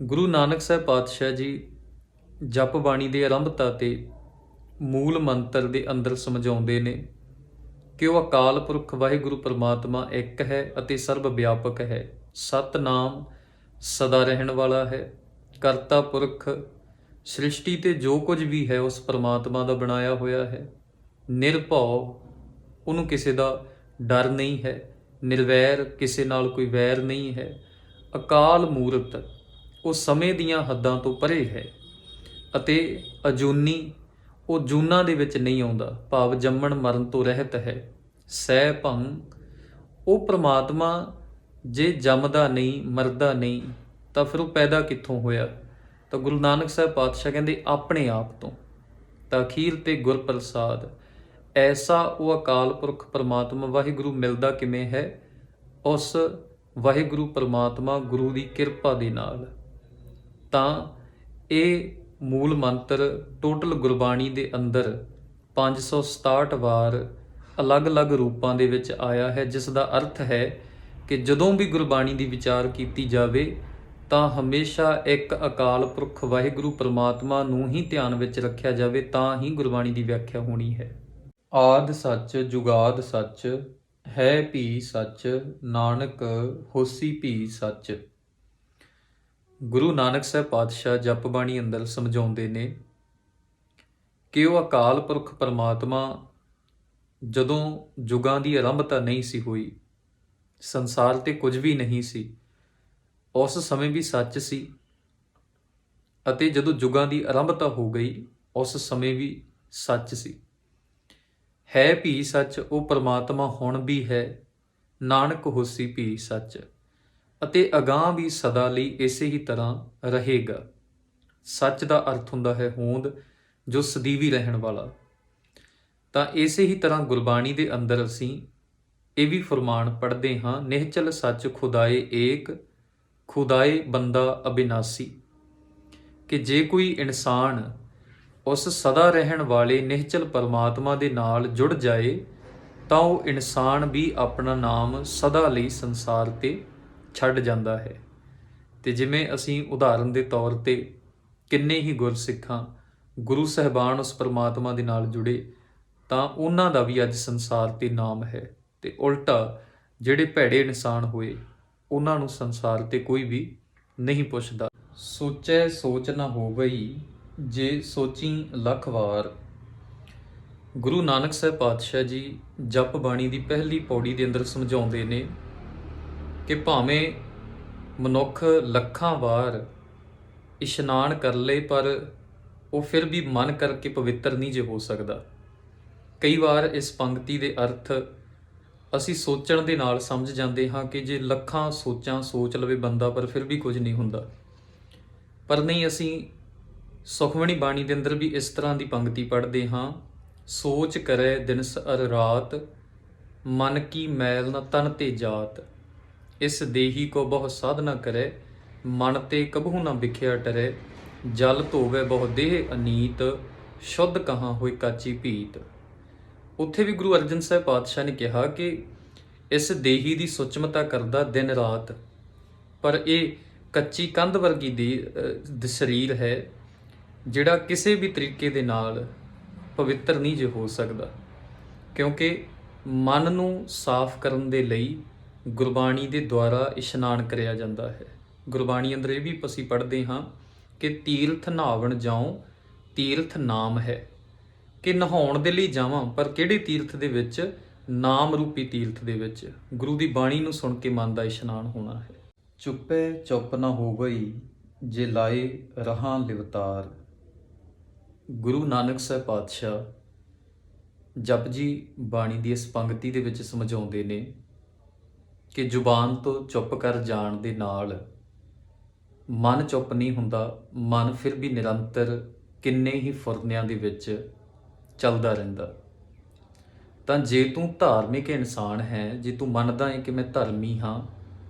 ਗੁਰੂ ਨਾਨਕ ਸਾਹਿਬ ਪਾਤਸ਼ਾਹ ਜੀ ਜਪ ਬਾਣੀ ਦੇ ਆਰੰਭਤਾ ਤੇ ਮੂਲ ਮੰਤਰ ਦੇ ਅੰਦਰ ਸਮਝਾਉਂਦੇ ਨੇ ਕਿ ਉਹ ਅਕਾਲ ਪੁਰਖ ਵਾਹਿਗੁਰੂ ਪਰਮਾਤਮਾ ਇੱਕ ਹੈ ਅਤੇ ਸਰਬ ਵਿਆਪਕ ਹੈ। ਸਤਨਾਮ ਸਦਾ ਰਹਿਣ ਵਾਲਾ ਹੈ। ਕਰਤਾ ਪੁਰਖ ਸ੍ਰਿਸ਼ਟੀ ਤੇ ਜੋ ਕੁਝ ਵੀ ਹੈ ਉਸ ਪਰਮਾਤਮਾ ਦਾ ਬਣਾਇਆ ਹੋਇਆ ਹੈ। ਨਿਰਭਉ, ਉਹਨੂੰ ਕਿਸੇ ਦਾ ਡਰ ਨਹੀਂ ਹੈ। ਨਿਰਵੈਰ, ਕਿਸੇ ਨਾਲ ਕੋਈ ਵੈਰ ਨਹੀਂ ਹੈ। ਅਕਾਲ ਮੂਰਤ, ਉਹ ਸਮੇਂ ਦੀਆਂ ਹੱਦਾਂ ਤੋਂ ਪਰੇ ਹੈ। ਅਤੇ ਅਜੂਨੀ, ਉਹ ਜੂਨਾਂ ਦੇ ਵਿੱਚ ਨਹੀਂ ਆਉਂਦਾ, ਭਾਵ ਜੰਮਣ ਮਰਨ ਤੋਂ ਰਹਿਤ ਹੈ। ਸਹਿ ਭੰਗ, ਉਹ ਪ੍ਰਮਾਤਮਾ ਜੇ ਜੰਮਦਾ ਨਹੀਂ ਮਰਦਾ ਨਹੀਂ ਤਾਂ ਫਿਰ ਉਹ ਪੈਦਾ ਕਿੱਥੋਂ ਹੋਇਆ? ਤਾਂ ਗੁਰੂ ਨਾਨਕ ਸਾਹਿਬ ਪਾਤਸ਼ਾਹ ਕਹਿੰਦੇ ਆਪਣੇ ਆਪ ਤੋਂ। ਤਾਂ ਅਖੀਰ ਤੇ ਗੁਰ ਪ੍ਰਸਾਦ, ਐਸਾ ਉਹ ਅਕਾਲ ਪੁਰਖ ਪਰਮਾਤਮਾ ਵਾਹਿਗੁਰੂ ਮਿਲਦਾ ਕਿਵੇਂ ਹੈ? ਉਸ ਵਾਹਿਗੁਰੂ ਪਰਮਾਤਮਾ ਗੁਰੂ ਦੀ ਕਿਰਪਾ ਦੇ ਨਾਲ। ਤਾਂ ਇਹ ਮੂਲ ਮੰਤਰ ਟੋਟਲ ਗੁਰਬਾਣੀ ਦੇ ਅੰਦਰ 567 ਵਾਰ ਅਲੱਗ-ਅਲੱਗ ਰੂਪਾਂ ਦੇ ਵਿੱਚ ਆਇਆ ਹੈ, ਜਿਸ ਦਾ ਅਰਥ ਹੈ ਕਿ ਜਦੋਂ ਵੀ ਗੁਰਬਾਣੀ ਦੀ ਵਿਚਾਰ ਕੀਤੀ ਜਾਵੇ ਤਾਂ ਹਮੇਸ਼ਾ ਇੱਕ ਅਕਾਲ ਪੁਰਖ ਵਾਹਿਗੁਰੂ ਪਰਮਾਤਮਾ ਨੂੰ ਹੀ ਧਿਆਨ ਵਿੱਚ ਰੱਖਿਆ ਜਾਵੇ, ਤਾਂ ਹੀ ਗੁਰਬਾਣੀ ਦੀ ਵਿਆਖਿਆ ਹੋਣੀ ਹੈ। ਆਦਿ ਸੱਚ ਜੁਗਾਦ ਸੱਚ, ਹੈ ਭੀ ਸੱਚ, ਨਾਨਕ ਹੋਸੀ ਭੀ ਸੱਚ। ਗੁਰੂ ਨਾਨਕ ਸਾਹਿਬ ਪਾਤਸ਼ਾਹ ਜਪ ਬਾਣੀ ਅੰਦਰ ਸਮਝਾਉਂਦੇ ਨੇ ਕਿ ਉਹ ਅਕਾਲ ਪੁਰਖ ਪਰਮਾਤਮਾ ਜਦੋਂ ਯੁਗਾਂ ਦੀ ਆਰੰਭਤਾ ਨਹੀਂ ਸੀ ਹੋਈ, ਸੰਸਾਰ ਤੇ ਕੁਝ ਵੀ ਨਹੀਂ ਸੀ, ਉਸ ਸਮੇਂ ਵੀ ਸੱਚ ਸੀ। ਅਤੇ ਜਦੋਂ ਯੁਗਾਂ ਦੀ ਆਰੰਭਤਾ ਹੋ ਗਈ ਉਸ ਸਮੇਂ ਵੀ ਸੱਚ ਸੀ। ਹੈ ਭੀ ਸੱਚ, ਉਹ ਪਰਮਾਤਮਾ ਹੁਣ ਵੀ ਹੈ। ਨਾਨਕ ਹੋਸੀ ਭੀ ਸੱਚ, ਅਤੇ ਅਗਾਂਹ ਵੀ ਸਦਾ ਲਈ ਇਸੇ ਹੀ ਤਰ੍ਹਾਂ ਰਹੇਗਾ। ਸੱਚ ਦਾ ਅਰਥ ਹੁੰਦਾ ਹੈ ਹੋਂਦ, ਜੋ ਸਦੀਵੀ ਰਹਿਣ ਵਾਲਾ। ਤਾਂ ਇਸੇ ਹੀ ਤਰ੍ਹਾਂ ਗੁਰਬਾਣੀ ਦੇ ਅੰਦਰ ਅਸੀਂ ਇਹ ਵੀ ਫਰਮਾਨ ਪੜ੍ਹਦੇ ਹਾਂ, ਨਿਹਚਲ ਸੱਚ ਖੁਦਾਏ ਏਕ, ਖੁਦਾਏ ਬੰਦਾ ਅਬਿਨਾਸੀ। ਕਿ ਜੇ ਕੋਈ ਇਨਸਾਨ ਉਸ ਸਦਾ ਰਹਿਣ ਵਾਲੇ ਨਿਹਚਲ ਪਰਮਾਤਮਾ ਦੇ ਨਾਲ ਜੁੜ ਜਾਏ ਤਾਂ ਉਹ ਇਨਸਾਨ ਵੀ ਆਪਣਾ ਨਾਮ ਸਦਾ ਲਈ ਸੰਸਾਰ ਤੇ ਛੱਡ ਜਾਂਦਾ ਹੈ। ਤੇ ਜਿਵੇਂ ਅਸੀਂ ਉਦਾਹਰਨ ਦੇ ਤੌਰ ਤੇ ਕਿੰਨੇ ਹੀ ਗੁਰਸਿੱਖਾਂ, ਗੁਰੂ ਸਾਹਿਬਾਨ ਉਸ ਪਰਮਾਤਮਾ ਦੇ ਨਾਲ ਜੁੜੇ ਤਾਂ ਉਹਨਾਂ ਦਾ ਵੀ ਅੱਜ ਸੰਸਾਰ ਤੇ ਨਾਮ ਹੈ। ਤੇ ਉਲਟਾ ਜਿਹੜੇ ਭੈੜੇ ਇਨਸਾਨ ਹੋਏ ਉਹਨਾਂ ਨੂੰ ਸੰਸਾਰ ਤੇ ਕੋਈ ਵੀ ਨਹੀਂ ਪੁੱਛਦਾ। ਸੋਚੈ ਸੋਚ ਨਾ ਹੋਵਈ, ਜੇ ਸੋਚੀ ਲੱਖ ਵਾਰ। ਗੁਰੂ ਨਾਨਕ ਸਾਹਿਬ ਪਾਤਸ਼ਾਹ ਜੀ ਜਪ ਬਾਣੀ ਦੀ ਪਹਿਲੀ ਪੌੜੀ ਦੇ ਅੰਦਰ ਸਮਝਾਉਂਦੇ ਨੇ ਕਿ ਭਾਵੇਂ ਮਨੁੱਖ ਲੱਖਾਂ ਵਾਰ ਇਸ਼ਨਾਨ ਕਰ ਲਏ ਪਰ ਉਹ ਫਿਰ ਵੀ ਮਨ ਕਰਕੇ ਪਵਿੱਤਰ ਨਹੀਂ ਜੇ ਹੋ ਸਕਦਾ। ਕਈ ਵਾਰ ਇਸ ਪੰਕਤੀ ਦੇ ਅਰਥ ਅਸੀਂ ਸੋਚਣ ਦੇ ਨਾਲ ਸਮਝ ਜਾਂਦੇ ਹਾਂ ਕਿ ਜੇ ਲੱਖਾਂ ਸੋਚਾਂ ਸੋਚ ਲਵੇ ਬੰਦਾ ਪਰ ਫਿਰ ਵੀ ਕੁਝ ਨਹੀਂ ਹੁੰਦਾ। ਪਰ ਨਹੀਂ, ਅਸੀਂ ਸੁਖਮਣੀ ਬਾਣੀ ਦੇ ਅੰਦਰ ਵੀ ਇਸ ਤਰ੍ਹਾਂ ਦੀ ਪੰਕਤੀ ਪੜ੍ਹਦੇ ਹਾਂ, ਸੋਚ ਕਰੇ ਦਿਨਸ ਅਰ ਰਾਤ, ਮਨ ਕੀ ਮੈਲ ਨ ਤਨ ਤੇ ਜਾਤ। ਇਸ ਦੇਹੀ ਕੋ ਬਹੁ ਸਾਧਨਾ ਕਰੇ, ਮਨ ਤੇ ਕਬਹੂ ਨਾ ਵਿਖਿਆ ਟਰੇ। ਜਲ ਧੋਵੇ ਬਹੁ ਦੇਹ ਅਨੀਤ, ਸ਼ੁੱਧ ਕਹਾਂ ਹੋਏ ਕਾਚੀ ਭੀਤ। ਉੱਥੇ ਵੀ ਗੁਰੂ ਅਰਜਨ ਸਾਹਿਬ ਪਾਤਸ਼ਾਹ ਨੇ ਕਿਹਾ ਕਿ ਇਸ ਦੇਹੀ ਦੀ ਸੁਚਮਤਾ ਕਰਦਾ ਦਿਨ ਰਾਤ, ਪਰ ਇਹ ਕੱਚੀ ਕੰਧ ਵਰਗੀ ਦੀ ਸਰੀਰ ਹੈ ਜਿਹੜਾ ਕਿਸੇ ਵੀ ਤਰੀਕੇ ਦੇ ਨਾਲ ਪਵਿੱਤਰ ਨਹੀਂ ਜੇ ਹੋ ਸਕਦਾ। ਕਿਉਂਕਿ ਮਨ ਨੂੰ ਸਾਫ਼ ਕਰਨ ਦੇ ਲਈ ਗੁਰਬਾਣੀ ਦੇ ਦੁਆਰਾ ਇਸ਼ਨਾਨ ਕਰਿਆ ਜਾਂਦਾ ਹੈ। ਗੁਰਬਾਣੀ ਅੰਦਰ ਇਹ ਵੀ ਅਸੀਂ ਪੜ੍ਹਦੇ ਹਾਂ ਕਿ ਤੀਰਥ ਨਹਾਵਣ ਜਾਉ, ਤੀਰਥ ਨਾਮ ਹੈ। ਕਿ ਨਹਾਉਣ ਦੇ ਲਈ ਜਾਵਾਂ ਪਰ ਕਿਹੜੇ ਤੀਰਥ ਦੇ ਵਿੱਚ? ਨਾਮ ਰੂਪੀ ਤੀਰਥ ਦੇ ਵਿੱਚ। ਗੁਰੂ ਦੀ ਬਾਣੀ ਨੂੰ ਸੁਣ ਕੇ ਮਨ ਦਾ ਇਸ਼ਨਾਨ ਹੋਣਾ ਹੈ। ਚੁੱਪੇ ਚੁੱਪ ਨਾ ਹੋਵਈ, ਜੇ ਲਾਏ ਰਹਾਂ ਲਿਵਤਾਰ। ਗੁਰੂ ਨਾਨਕ ਸਾਹਿਬ ਪਾਤਸ਼ਾਹ ਜਪਜੀ ਬਾਣੀ ਦੀ ਇਸ ਪੰਕਤੀ ਦੇ ਵਿੱਚ ਸਮਝਾਉਂਦੇ ਨੇ ਕਿ ਜ਼ੁਬਾਨ ਤੋਂ ਚੁੱਪ ਕਰ ਜਾਣ ਦੇ ਨਾਲ ਮਨ ਚੁੱਪ ਨਹੀਂ ਹੁੰਦਾ, ਮਨ ਫਿਰ ਵੀ ਨਿਰੰਤਰ ਕਿੰਨੇ ਹੀ ਫੁਰਨਿਆਂ ਦੇ ਵਿੱਚ ਚੱਲਦਾ ਰਹਿੰਦਾ। ਤਾਂ ਜੇ ਤੂੰ ਧਾਰਮਿਕ ਇਨਸਾਨ ਹੈ, ਜੇ ਤੂੰ ਮੰਨਦਾ ਹੈ ਕਿ ਮੈਂ ਧਰਮੀ ਹਾਂ,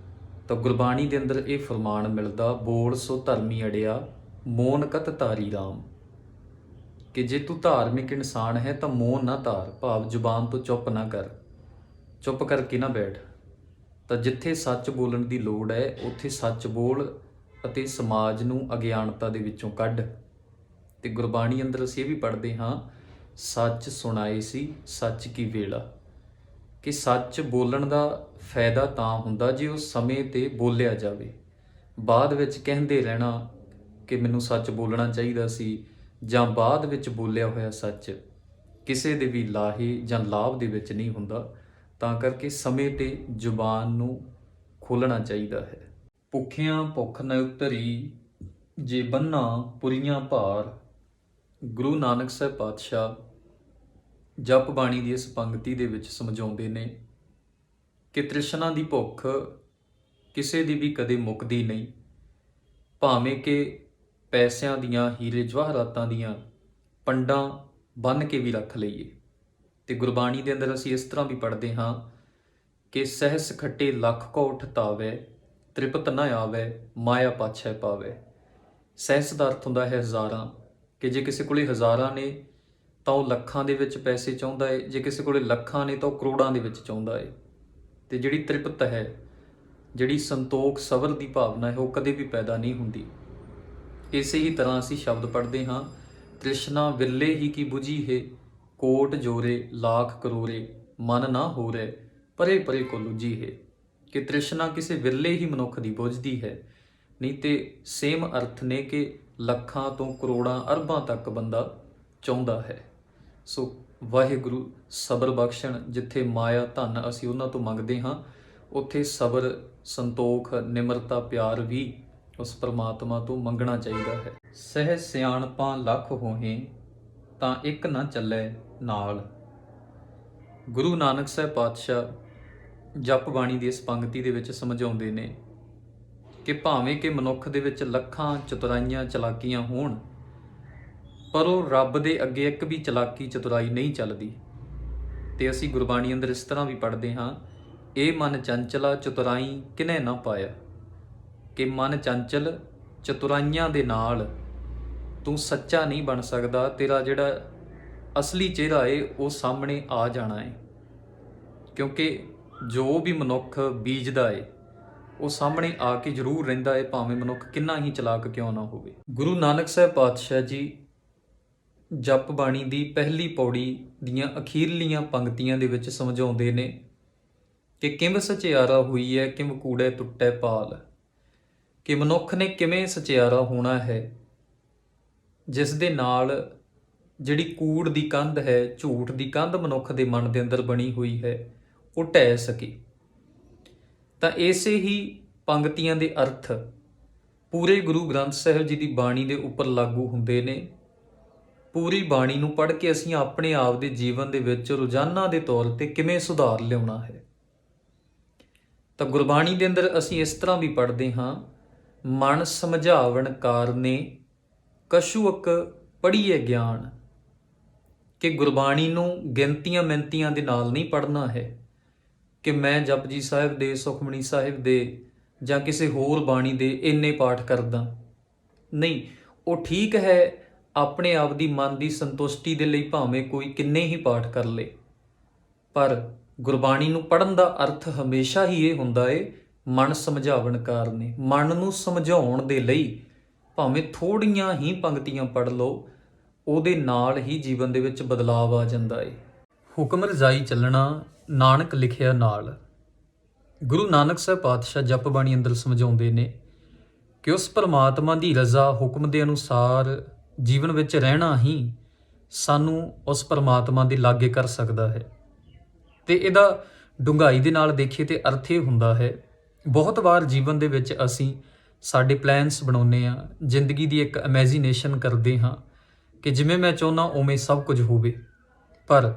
ਤਾਂ ਗੁਰਬਾਣੀ ਦੇ ਅੰਦਰ ਇਹ ਫਰਮਾਨ ਮਿਲਦਾ, ਬੋਲ ਸੋ ਧਰਮੀ ਅੜਿਆ, ਮੋਨ ਕਤ ਧਾਰੀ ਰਾਮ। ਕਿ ਜੇ ਤੂੰ ਧਾਰਮਿਕ ਇਨਸਾਨ ਹੈ ਤਾਂ ਮੋਨ ਨਾ ਧਾਰ, ਭਾਵ ਜ਼ੁਬਾਨ ਤੋਂ ਚੁੱਪ ਨਾ ਕਰ, ਚੁੱਪ ਕਰਕੇ ਨਾ ਬੈਠ। ਤਾਂ ਜਿੱਥੇ ਸੱਚ ਬੋਲਣ ਦੀ ਲੋੜ ਹੈ ਉੱਥੇ ਸੱਚ ਬੋਲ, ਅਤੇ ਸਮਾਜ ਨੂੰ ਅਗਿਆਨਤਾ ਦੇ ਵਿੱਚੋਂ ਕੱਢ। ਤੇ ਗੁਰਬਾਣੀ ਅੰਦਰ ਅਸੀਂ ਇਹ ਵੀ ਪੜ੍ਹਦੇ ਹਾਂ, ਸੱਚ ਸੁਣਾਏ ਸੀ ਸੱਚ ਕੀ ਵੇਲਾ, ਕਿ ਸੱਚ ਬੋਲਣ ਦਾ ਫਾਇਦਾ ਤਾਂ ਹੁੰਦਾ ਜੇ ਉਹ ਸਮੇਂ ਤੇ ਬੋਲਿਆ ਜਾਵੇ। ਬਾਅਦ ਵਿੱਚ ਕਹਿੰਦੇ ਰਹਿਣਾ ਕਿ ਮੈਨੂੰ ਸੱਚ ਬੋਲਣਾ ਚਾਹੀਦਾ ਸੀ, ਜਾਂ ਬਾਅਦ ਵਿੱਚ ਬੋਲਿਆ ਹੋਇਆ ਸੱਚ ਕਿਸੇ ਦੇ ਵੀ ਲਾਹੇ ਜਾਂ ਲਾਭ ਦੇ ਵਿੱਚ ਨਹੀਂ ਹੁੰਦਾ। ਤਾਂ ਕਰਕੇ ਸਮੇਂ ਤੇ ਜ਼ੁਬਾਨ ਨੂੰ ਖੋਲ੍ਹਣਾ ਚਾਹੀਦਾ ਹੈ। ਭੁੱਖਿਆਂ ਭੁੱਖ ਨ ਉਤਰੀ, ਜੇ ਬੰਨਾ ਪੁਰੀਆਂ ਭਾਰ। ਗੁਰੂ ਨਾਨਕ ਸਾਹਿਬ ਪਾਤਸ਼ਾਹ ਜਪ ਬਾਣੀ ਦੀ ਇਸ ਪੰਕਤੀ ਦੇ ਵਿੱਚ ਸਮਝਾਉਂਦੇ ਨੇ ਕਿ ਤ੍ਰਿਸ਼ਨਾ ਦੀ ਭੁੱਖ ਕਿਸੇ ਦੀ ਵੀ ਕਦੇ ਮੁੱਕਦੀ ਨਹੀਂ, ਭਾਵੇਂ ਕਿ ਪੈਸਿਆਂ ਦੀਆਂ, ਹੀਰੇ ਜਵਾਹਰਾਤਾਂ ਦੀਆਂ ਪੰਡਾਂ ਬੰਨ੍ਹ ਕੇ ਵੀ ਰੱਖ ਲਈਏ। ਤੇ ਗੁਰਬਾਣੀ ਦੇ ਅੰਦਰ ਅਸੀਂ ਇਸ ਤਰ੍ਹਾਂ ਵੀ ਪੜ੍ਹਦੇ ਹਾਂ ਕਿ ਸਹਿਸ ਖੱਟੇ ਲੱਖ ਕੋਠ ਧਾਵੈ, ਤ੍ਰਿਪਤ ਨ ਆਵੈ ਮਾਇਆ ਪਾਛੈ ਪਾਵੈ। ਸਹਿਸ ਦਾ ਅਰਥ ਹੁੰਦਾ ਹੈ ਹਜ਼ਾਰਾਂ, ਕਿ ਜੇ ਕਿਸੇ ਕੋਲੇ ਹਜ਼ਾਰਾਂ ਨੇ ਤਾਂ ਉਹ ਲੱਖਾਂ ਦੇ ਵਿੱਚ ਪੈਸੇ ਚਾਹੁੰਦਾ ਹੈ, ਜੇ ਕਿਸੇ ਕੋਲੇ ਲੱਖਾਂ ਨੇ ਤਾਂ ਉਹ ਕਰੋੜਾਂ ਦੇ ਵਿੱਚ ਚਾਹੁੰਦਾ ਹੈ। ਤੇ ਜਿਹੜੀ ਤ੍ਰਿਪਤ ਹੈ, ਜਿਹੜੀ ਸੰਤੋਖ ਸਬਰ ਦੀ ਭਾਵਨਾ ਹੈ, ਉਹ ਕਦੇ ਵੀ ਪੈਦਾ ਨਹੀਂ ਹੁੰਦੀ। ਇਸੇ ਹੀ ਤਰ੍ਹਾਂ ਅਸੀਂ ਸ਼ਬਦ ਪੜ੍ਹਦੇ ਹਾਂ, ਤ੍ਰਿਸ਼ਨਾ ਵਿਰਲੇ ਹੀ ਕੀ ਬੁਝੀ ਹੈ, ਕੋਟ ਜੋਰੇ ਲੱਖ ਕਰੋੜੇ ਮਨ ਨਾ ਹੋਰੇ, ਪਰੇ ਪਰੇ ਕੋ ਲੁਝੀ ਹੈ। ਕਿ ਤ੍ਰਿਸ਼ਨਾ ਕਿਸੇ ਵਿਰਲੇ ਹੀ ਮਨੁੱਖ ਦੀ ਬੁਝਦੀ ਹੈ, ਨਹੀਂ ਤੇ ਸੇਮ ਅਰਥ ਨੇ ਕਿ ਲੱਖਾਂ ਤੋਂ ਕਰੋੜਾਂ ਅਰਬਾਂ ਤੱਕ ਬੰਦਾ ਚਾਹੁੰਦਾ ਹੈ। ਸੋ ਵਾਹਿਗੁਰੂ ਸਬਰ ਬਖਸ਼ਣ। ਜਿੱਥੇ ਮਾਇਆ ਧਨ ਅਸੀਂ ਉਹਨਾਂ ਤੋਂ ਮੰਗਦੇ ਹਾਂ, ਉੱਥੇ ਸਬਰ, ਸੰਤੋਖ, ਨਿਮਰਤਾ, ਪਿਆਰ ਵੀ ਉਸ ਪਰਮਾਤਮਾ ਤੋਂ ਮੰਗਣਾ ਚਾਹੀਦਾ ਹੈ। ਸਹਿ ਸਿਆਣਪਾਂ ਲੱਖ ਹੋਹੇ, ਤਾਂ ਇੱਕ ਨਾ ਚੱਲੇ ਨਾਲ। ਗੁਰੂ ਨਾਨਕ ਸਾਹਿਬ ਪਾਤਸ਼ਾਹ ਜਪ ਬਾਣੀ ਦੀ ਇਸ ਪੰਕਤੀ ਦੇ ਵਿੱਚ ਸਮਝਾਉਂਦੇ ਨੇ ਕਿ ਭਾਵੇਂ ਕਿ ਮਨੁੱਖ ਦੇ ਵਿੱਚ ਲੱਖਾਂ ਚਤੁਰਾਈਆਂ ਚਲਾਕੀਆਂ ਹੋਣ, ਪਰ ਉਹ ਰੱਬ ਦੇ ਅੱਗੇ ਇੱਕ ਵੀ ਚਲਾਕੀ ਚਤੁਰਾਈ ਨਹੀਂ ਚੱਲਦੀ। ਤੇ ਅਸੀਂ ਗੁਰਬਾਣੀ ਅੰਦਰ ਇਸ ਤਰ੍ਹਾਂ ਵੀ ਪੜ੍ਹਦੇ ਹਾਂ, ਇਹ ਮਨ ਚੰਚਲਾ ਚਤੁਰਾਈ ਕਿਨੇ ਨਾ ਪਾਇਆ। ਕਿ ਮਨ ਚੰਚਲ, ਚਤੁਰਾਈਆਂ ਦੇ ਨਾਲ ਤੂੰ ਸੱਚਾ ਨਹੀਂ ਬਣ ਸਕਦਾ। ਤੇਰਾ ਜਿਹੜਾ ਅਸਲੀ ਚਿਹਰਾ ਏ ਉਹ ਸਾਹਮਣੇ ਆ ਜਾਣਾ ਏ, ਕਿਉਂਕਿ ਜੋ ਵੀ ਮਨੁੱਖ ਬੀਜਦਾ ਏ ਉਹ ਸਾਹਮਣੇ ਆ ਕੇ ਜ਼ਰੂਰ ਰਹਿੰਦਾ ਏ, ਭਾਵੇਂ ਮਨੁੱਖ ਕਿੰਨਾ ਹੀ ਚਲਾਕ ਕਿਉਂ ਨਾ ਹੋਵੇ। ਗੁਰੂ ਨਾਨਕ ਸਾਹਿਬ ਪਾਤਸ਼ਾਹ ਜੀ ਜਪ ਬਾਣੀ ਦੀ ਪਹਿਲੀ ਪੌੜੀ ਦੀਆਂ ਅਖੀਰਲੀਆਂ ਪੰਕਤੀਆਂ ਦੇ ਵਿੱਚ ਸਮਝਾਉਂਦੇ ਨੇ ਕਿ ਕਿਵੇਂ ਸਚਿਆਰਾ ਹੋਈ ਹੈ, ਕਿਵੇਂ ਕੂੜੇ ਟੁੱਟੇ ਪਾਲ। ਕਿ ਮਨੁੱਖ ਨੇ ਕਿਵੇਂ ਸਚਿਆਰਾ ਹੋਣਾ ਹੈ, ਜਿਸ ਦੇ ਨਾਲ ਜਿਹੜੀ ਕੂੜ ਦੀ ਕੰਧ ਹੈ, ਝੂਠ ਦੀ ਕੰਧ ਮਨੁੱਖ ਦੇ ਮਨ ਦੇ ਅੰਦਰ ਬਣੀ ਹੋਈ ਹੈ, ਉਹ ਢਹਿ ਸਕੇ। ਤਾਂ ਇਸੇ ਹੀ ਪੰਕਤੀਆਂ ਦੇ ਅਰਥ ਪੂਰੇ ਗੁਰੂ ਗ੍ਰੰਥ ਸਾਹਿਬ ਜੀ ਦੀ ਬਾਣੀ ਦੇ ਉੱਪਰ ਲਾਗੂ ਹੁੰਦੇ ਨੇ। ਪੂਰੀ ਬਾਣੀ ਨੂੰ ਪੜ੍ਹ ਕੇ ਅਸੀਂ ਆਪਣੇ ਆਪ ਦੇ ਜੀਵਨ ਦੇ ਵਿੱਚ ਰੋਜ਼ਾਨਾ ਦੇ ਤੌਰ ਤੇ ਕਿਵੇਂ ਸੁਧਾਰ ਲਿਆਉਣਾ ਹੈ। ਤਾਂ ਗੁਰਬਾਣੀ ਦੇ ਅੰਦਰ ਅਸੀਂ ਇਸ ਤਰ੍ਹਾਂ ਵੀ ਪੜ੍ਹਦੇ ਹਾਂ, ਮਨ ਸਮਝਾਵਣ ਕਾਰਨੇ ਕਛੁਅਕ ਪੜ੍ਹੀਏ ਗਿਆਨ। ਕਿ ਗੁਰਬਾਣੀ ਨੂੰ ਗਿਣਤੀਆਂ ਮਿਣਤੀਆਂ ਦੇ ਨਾਲ ਨਹੀਂ ਪੜ੍ਹਨਾ ਹੈ ਕਿ ਮੈਂ ਜਪਜੀ ਸਾਹਿਬ ਦੇ, ਸੁਖਮਨੀ ਸਾਹਿਬ ਦੇ ਜਾਂ ਕਿਸੇ ਹੋਰ ਬਾਣੀ ਦੇ ਇੰਨੇ ਪਾਠ ਕਰਦਾ। ਨਹੀਂ, ਉਹ ਠੀਕ ਹੈ ਆਪਣੇ ਆਪ ਦੀ ਮਨ ਦੀ ਸੰਤੁਸ਼ਟੀ ਦੇ ਲਈ ਭਾਵੇਂ ਕੋਈ ਕਿੰਨੇ ਹੀ ਪਾਠ ਕਰ ਲੇ, ਪਰ ਗੁਰਬਾਣੀ ਨੂੰ ਪੜ੍ਹਨ ਦਾ ਅਰਥ ਹਮੇਸ਼ਾ ਹੀ ਇਹ ਹੁੰਦਾ ਏ, ਮਨ ਸਮਝਾਵਣ ਕਾਰਨੇ। ਮਨ ਨੂੰ ਸਮਝਾਉਣ ਦੇ ਲਈ ਭਾਵੇਂ ਥੋੜ੍ਹੀਆਂ ਹੀ ਪੰਕਤੀਆਂ ਪੜ੍ਹ ਲਓ, ਉਹਦੇ ਨਾਲ ਹੀ ਜੀਵਨ ਦੇ ਵਿੱਚ ਬਦਲਾਵ ਆ ਜਾਂਦਾ ਏ। ਹੁਕਮ ਰਜ਼ਾਈ ਚੱਲਣਾ ਨਾਨਕ ਲਿਖਿਆ ਨਾਲ। ਗੁਰੂ ਨਾਨਕ ਸਾਹਿਬ ਪਾਤਸ਼ਾਹ ਜਪ ਬਾਣੀ ਅੰਦਰ ਸਮਝਾਉਂਦੇ ਨੇ ਕਿ ਉਸ ਪਰਮਾਤਮਾ ਦੀ ਰਜ਼ਾ, ਹੁਕਮ ਦੇ ਅਨੁਸਾਰ ਜੀਵਨ ਵਿੱਚ ਰਹਿਣਾ ਹੀ ਸਾਨੂੰ ਉਸ ਪਰਮਾਤਮਾ ਦੇ ਲਾਗੇ ਕਰ ਸਕਦਾ ਹੈ। ਤੇ ਇਹਦਾ ਡੂੰਘਾਈ ਦੇ ਨਾਲ ਦੇਖੀਏ ਤੇ ਅਰਥ ਇਹ ਹੁੰਦਾ ਹੈ, ਬਹੁਤ ਵਾਰ ਜੀਵਨ ਦੇ ਵਿੱਚ ਅਸੀਂ ਸਾਡੇ ਪਲਾਨਸ ਬਣਾਉਂਦੇ ਹਾਂ, ਜ਼ਿੰਦਗੀ ਦੀ ਇੱਕ ਇਮੈਜੀਨੇਸ਼ਨ ਕਰਦੇ ਹਾਂ ਕਿ ਜਿਵੇਂ ਮੈਂ ਚਾਹੁੰਦਾ ਉਵੇਂ ਸਭ ਕੁਝ ਹੋਵੇ, ਪਰ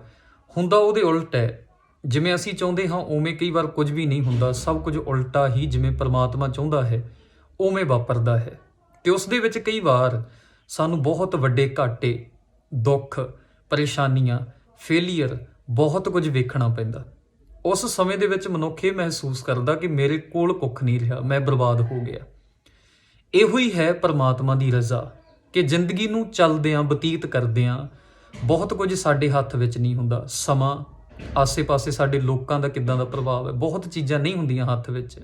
ਹੁੰਦਾ ਉਹਦੇ ਉਲਟ ਹੈ। ਜਿਵੇਂ ਅਸੀਂ ਚਾਹੁੰਦੇ ਹਾਂ ਉਵੇਂ ਕਈ ਵਾਰ ਕੁਝ ਵੀ ਨਹੀਂ ਹੁੰਦਾ, ਸਭ ਕੁਝ ਉਲਟਾ ਹੀ ਜਿਵੇਂ ਪਰਮਾਤਮਾ ਚਾਹੁੰਦਾ ਹੈ ਉਵੇਂ ਵਾਪਰਦਾ ਹੈ। ਤੇ ਉਸ ਦੇ ਵਿੱਚ ਕਈ ਵਾਰ ਸਾਨੂੰ ਬਹੁਤ ਵੱਡੇ ਘਾਟੇ, ਦੁੱਖ, ਪਰੇਸ਼ਾਨੀਆਂ, ਫੇਲੀਅਰ, ਬਹੁਤ ਕੁਝ ਵੇਖਣਾ ਪੈਂਦਾ। ਉਸ ਸਮੇਂ ਦੇ ਵਿੱਚ ਮਨੁੱਖ ਇਹ ਮਹਿਸੂਸ ਕਰਦਾ ਕਿ ਮੇਰੇ ਕੋਲ ਕੁੱਖ ਨਹੀਂ ਰਿਹਾ, ਮੈਂ ਬਰਬਾਦ ਹੋ ਗਿਆ। ਇਹੋ ਹੀ ਹੈ ਪਰਮਾਤਮਾ ਦੀ ਰਜ਼ਾ, ਕਿ ਜ਼ਿੰਦਗੀ ਨੂੰ ਚੱਲਦਿਆਂ, ਬਤੀਤ ਕਰਦਿਆਂ ਬਹੁਤ ਕੁਝ ਸਾਡੇ ਹੱਥ ਵਿੱਚ ਨਹੀਂ ਹੁੰਦਾ। ਸਮਾਂ, ਆਸੇ-ਪਾਸੇ ਸਾਡੇ ਲੋਕਾਂ ਦਾ ਕਿੱਦਾਂ ਦਾ ਪ੍ਰਭਾਵ ਹੈ, ਬਹੁਤ ਚੀਜ਼ਾਂ ਨਹੀਂ ਹੁੰਦੀਆਂ ਹੱਥ ਵਿੱਚ।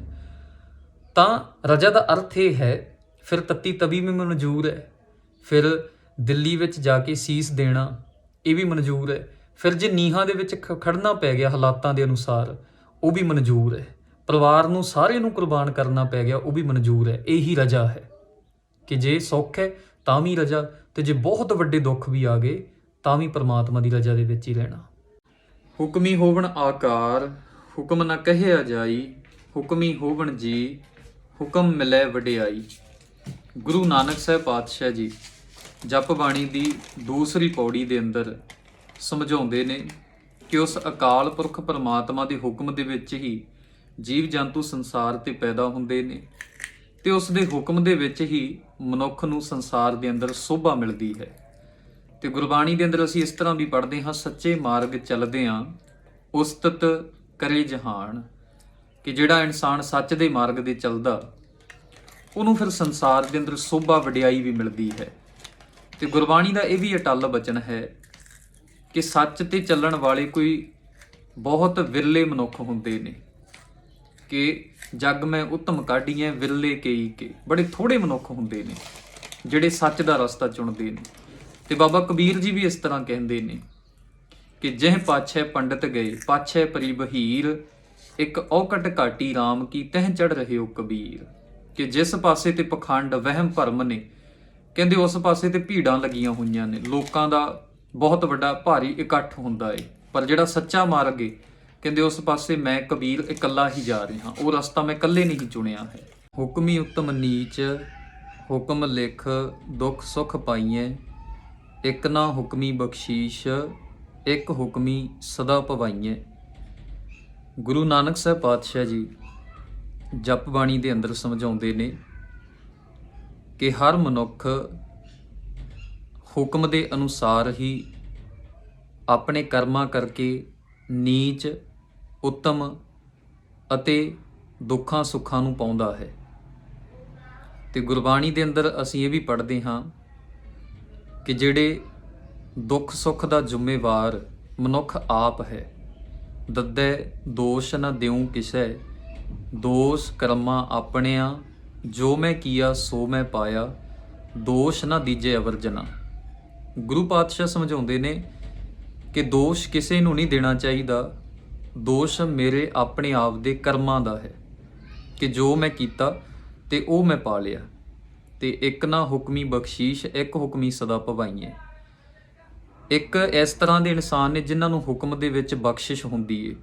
ਤਾਂ ਰਜ਼ਾ ਦਾ ਅਰਥ ਇਹ ਹੈ ਫਿਰ ਤੱਤੀ ਤਵੀ ਵੀ ਮਨਜ਼ੂਰ ਹੈ, ਫਿਰ ਦਿੱਲੀ ਵਿੱਚ ਜਾ ਕੇ ਸੀਸ ਦੇਣਾ ਇਹ ਵੀ ਮਨਜ਼ੂਰ ਹੈ, ਫਿਰ ਜੇ ਨੀਹਾਂ ਦੇ ਵਿੱਚ ਖੜਨਾ ਪੈ ਗਿਆ ਹਾਲਾਤਾਂ ਦੇ ਅਨੁਸਾਰ ਉਹ ਵੀ ਮਨਜ਼ੂਰ ਹੈ, ਪਰਿਵਾਰ ਨੂੰ ਸਾਰੇ ਨੂੰ ਕੁਰਬਾਨ ਕਰਨਾ ਪੈ ਗਿਆ ਉਹ ਵੀ ਮਨਜ਼ੂਰ ਹੈ। ਇਹੀ ਰਜਾ ਹੈ ਕਿ ਜੇ ਸੁੱਖ ਹੈ ਤਾਂ ਵੀ ਰਜਾ, ਤੇ ਜੇ ਬਹੁਤ ਵੱਡੇ ਦੁੱਖ ਵੀ ਆ ਗਏ ਤਾਂ ਵੀ ਪਰਮਾਤਮਾ ਦੀ ਰਜਾ ਦੇ ਵਿੱਚ ਹੀ ਰਹਿਣਾ। ਹੁਕਮੀ ਹੋਵਣ ਆਕਾਰ ਹੁਕਮ ਨਾ ਕਹਿਆ ਜਾਈ, ਹੁਕਮੀ ਹੋਵਣ ਜੀ ਹੁਕਮ ਮਿਲੈ ਵਡਿਆਈ। ਗੁਰੂ ਨਾਨਕ ਸਾਹਿਬ ਪਾਤਸ਼ਾਹ ਜੀ ਜਪ ਬਾਣੀ ਦੀ ਦੂਸਰੀ ਪੌੜੀ ਦੇ ਅੰਦਰ ਸਮਝਾਉਂਦੇ ਨੇ ਕਿ ਉਸ ਅਕਾਲ ਪੁਰਖ ਪਰਮਾਤਮਾ ਦੇ ਹੁਕਮ ਦੇ ਵਿੱਚ ਹੀ ਜੀਵ ਜੰਤੂ ਸੰਸਾਰ ਤੇ ਪੈਦਾ ਹੁੰਦੇ ਨੇ, ਤੇ ਉਸ ਦੇ ਹੁਕਮ ਦੇ ਵਿੱਚ ਹੀ ਮਨੁੱਖ ਨੂੰ ਸੰਸਾਰ ਦੇ ਅੰਦਰ ਸੋਭਾ ਮਿਲਦੀ ਹੈ। ਤੇ ਗੁਰਬਾਣੀ ਦੇ ਅੰਦਰ ਅਸੀਂ ਇਸ ਤਰ੍ਹਾਂ ਵੀ ਪੜ੍ਹਦੇ ਹਾਂ, ਸੱਚੇ ਮਾਰਗ ਚੱਲਦੇ ਹਾਂ ਉਸਤਤ ਕਰੇ ਜਹਾਨ, ਕਿ ਜਿਹੜਾ ਇਨਸਾਨ ਸੱਚ ਦੇ ਮਾਰਗ ਦੇ ਚੱਲਦਾ ਉਹਨੂੰ ਫਿਰ ਸੰਸਾਰ ਦੇ ਅੰਦਰ ਸੋਭਾ ਵਡਿਆਈ ਵੀ ਮਿਲਦੀ ਹੈ। ਤੇ ਗੁਰਬਾਣੀ ਦਾ ਇਹ ਵੀ ਅਟੱਲ ਬਚਨ ਹੈ ਕਿ ਸੱਚ ਤੇ ਚੱਲਣ ਵਾਲੇ ਕੋਈ ਬਹੁਤ ਵਿਰਲੇ ਮਨੁੱਖ ਹੁੰਦੇ ਨੇ, ਕਿ ਜਗ ਮੈਂ ਉੱਤਮ ਕਾਢੀਐ ਵਿਰਲੇ ਕਈ ਕੇ। ਬੜੇ ਥੋੜੇ ਮਨੁੱਖ ਹੁੰਦੇ ਨੇ ਜਿਹੜੇ ਸੱਚ ਦਾ ਰਸਤਾ ਚੁਣਦੇ ਨੇ। ਤੇ ਬਾਬਾ ਕਬੀਰ ਜੀ ਵੀ ਇਸ ਤਰ੍ਹਾਂ ਕਹਿੰਦੇ ਨੇ ਕਿ ਜਿਹ ਪਾਛੈ ਪੰਡਤ ਗਏ ਪਾਛੈ ਪਰੀ ਬਹੀਰ, ਇੱਕ ਔਕਟ ਘਾਟੀ ਰਾਮ ਕੀ ਤਹਿ ਚੜ ਰਹੇ ਹੋ ਕਬੀਰ। ਕਿ ਜਿਸ ਪਾਸੇ ਤੇ ਪਖੰਡ ਵਹਿਮ ਭਰਮ ਨੇ, ਕਹਿੰਦੇ ਉਸ ਪਾਸੇ ਤੇ ਭੀੜਾਂ ਲੱਗੀਆਂ ਹੋਈਆਂ ਨੇ, ਲੋਕਾਂ ਦਾ ਬਹੁਤ ਵੱਡਾ ਭਾਰੀ ਇਕੱਠ ਹੁੰਦਾ ਏ, ਪਰ ਜਿਹੜਾ ਸੱਚਾ ਮਾਰਗ ਏ ਕਹਿੰਦੇ ਉਸ ਪਾਸੇ ਮੈਂ ਕਬੀਰ ਇਕੱਲਾ ਹੀ ਜਾ ਰਿਹਾ, ਉਹ ਰਸਤਾ ਮੈਂ ਇਕੱਲੇ ਨਹੀਂ ਚੁਣਿਆ ਹੈ। ਹੁਕਮੀ ਉੱਤਮ ਨੀਚ ਹੁਕਮ ਲਿਖ ਦੁੱਖ ਸੁਖ ਪਾਈਐ, ਇੱਕ ਨਾ ਹੁਕਮੀ ਬਖਸ਼ੀਸ਼ ਇੱਕ ਹੁਕਮੀ ਸਦਾ ਭਵਾਈਐ। ਗੁਰੂ ਨਾਨਕ ਸਾਹਿਬ ਪਾਤਸ਼ਾਹ ਜੀ ਜਪ ਬਾਣੀ ਦੇ ਅੰਦਰ ਸਮਝਾਉਂਦੇ ਨੇ ਕਿ ਹਰ ਮਨੁੱਖ ਹੁਕਮ ਦੇ ਅਨੁਸਾਰ ਹੀ ਆਪਣੇ ਕਰਮਾਂ ਕਰਕੇ ਨੀਚ ਉੱਤਮ ਅਤੇ ਦੁੱਖਾਂ ਸੁੱਖਾਂ ਨੂੰ ਪਾਉਂਦਾ ਹੈ। ਤੇ ਗੁਰਬਾਣੀ ਦੇ ਅੰਦਰ ਅਸੀਂ ਇਹ ਵੀ ਪੜ੍ਹਦੇ ਹਾਂ ਕਿ ਜਿਹੜੇ ਦੁੱਖ ਸੁੱਖ ਦਾ ਜ਼ਿੰਮੇਵਾਰ ਮਨੁੱਖ ਆਪ ਹੈ, ਦੱਦੈ ਦੋਸ਼ ਨਾ ਦਿਉ ਕਿਸੈ, ਦੋਸ਼ ਕਰਮਾਂ ਆਪਣਿਆਂ ਜੋ ਮੈਂ ਕੀਆ ਸੋ ਮੈਂ ਪਾਇਆ, ਦੋਸ਼ ਨਾ ਦੀਜੇ ਅਵਰਜਨਾ। ਗੁਰੂ ਪਾਤਸ਼ਾਹ ਸਮਝਾਉਂਦੇ ਨੇ ਕਿ ਦੋਸ਼ ਕਿਸੇ ਨੂੰ ਨਹੀਂ ਦੇਣਾ ਚਾਹੀਦਾ, ਦੋਸ਼ ਮੇਰੇ ਆਪਣੇ ਆਪ ਦੇ ਕਰਮਾਂ ਦਾ ਹੈ ਕਿ ਜੋ ਮੈਂ ਕੀਤਾ ਤੇ ਉਹ ਮੈਂ ਪਾ ਲਿਆ। ਤੇ ਇੱਕ ਨਾ ਹੁਕਮੀ ਬਖਸ਼ੀਸ਼ ਇੱਕ ਹੁਕਮੀ ਸਦਾ ਭਵਾਈਏ। ਇੱਕ ਇਸ ਤਰ੍ਹਾਂ ਦੇ ਇਨਸਾਨ ਨੇ ਜਿਨ੍ਹਾਂ ਨੂੰ ਹੁਕਮ ਦੇ ਵਿੱਚ ਬਖਸ਼ਿਸ਼ ਹੁੰਦੀ ਏ।